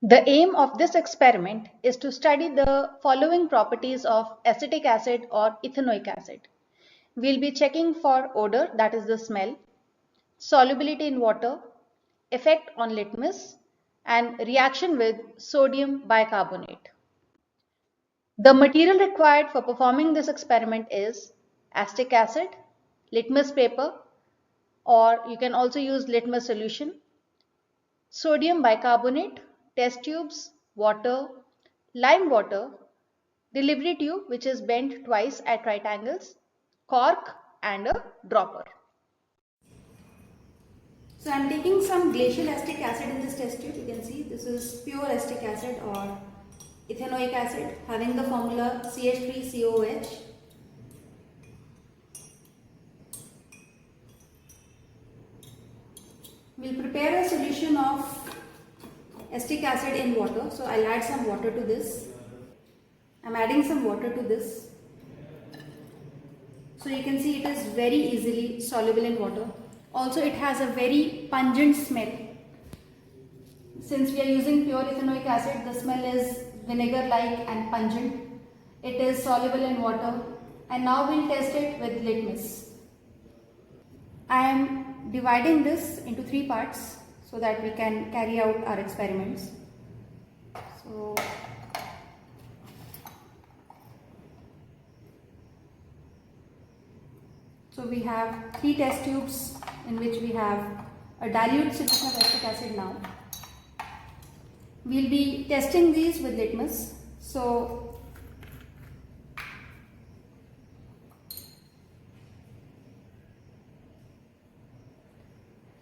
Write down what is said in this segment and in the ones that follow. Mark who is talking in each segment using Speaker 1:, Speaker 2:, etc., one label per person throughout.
Speaker 1: The aim of this experiment is to study the following properties of acetic acid or ethanoic acid. We'll be checking for odor, that is the smell, solubility in water, effect on litmus, and reaction with sodium bicarbonate. The material required for performing this experiment is acetic acid, litmus paper, or you can also use litmus solution, sodium bicarbonate, test tubes, water, lime water, delivery tube which is bent twice at right angles, cork and a dropper.
Speaker 2: So I am taking some glacial acetic acid in this test tube. You can see this is pure acetic acid or ethanoic acid having the formula CH3COOH. We'll prepare a solution of acetic acid in water. So I'll add some water to this. I'm adding some water to this. So you can see it is very easily soluble in water. Also it has a very pungent smell. Since we are using pure ethanoic acid, the smell is vinegar-like and pungent. It is soluble in water, and now we'll test it with litmus. I am dividing this into 3 parts so that we can carry out our experiments. So we have 3 test tubes in which we have a dilute solution of acetic acid now. We'll be testing these with litmus. So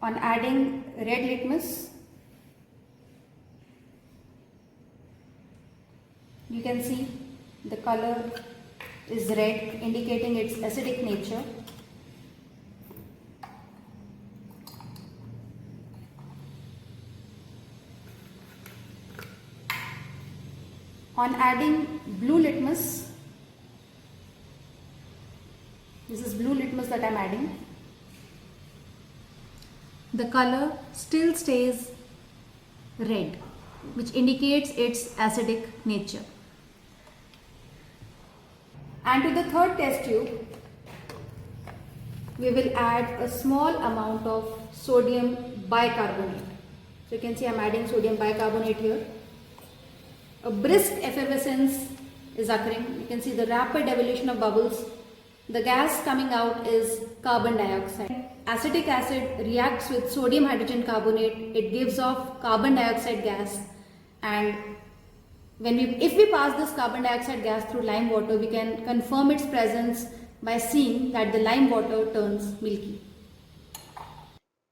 Speaker 2: on adding red litmus, you can see the color is red, indicating its acidic nature. On adding blue litmus, this is blue litmus that I am adding, the color still stays red, which indicates its acidic nature. And to the third test tube, we will add a small amount of sodium bicarbonate. So you can see I am adding sodium bicarbonate here. A brisk effervescence is occurring. You can see the rapid evolution of bubbles. The gas coming out is carbon dioxide. Acetic acid reacts with sodium hydrogen carbonate. It gives off carbon dioxide gas, and if we pass this carbon dioxide gas through lime water, we can confirm its presence by seeing that the lime water turns milky.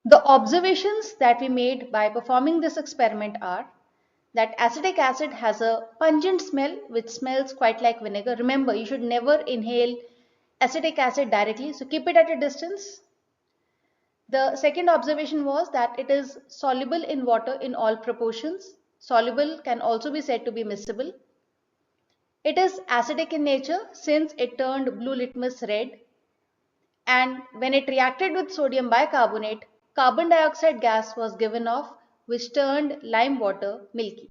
Speaker 1: The observations that we made by performing this experiment are that acetic acid has a pungent smell which smells quite like vinegar. Remember, you should never inhale acetic acid directly, so keep it at a distance. The second observation was that it is soluble in water in all proportions. Soluble can also be said to be miscible. It is acidic in nature since it turned blue litmus red, and when it reacted with sodium bicarbonate, carbon dioxide gas was given off which turned lime water milky.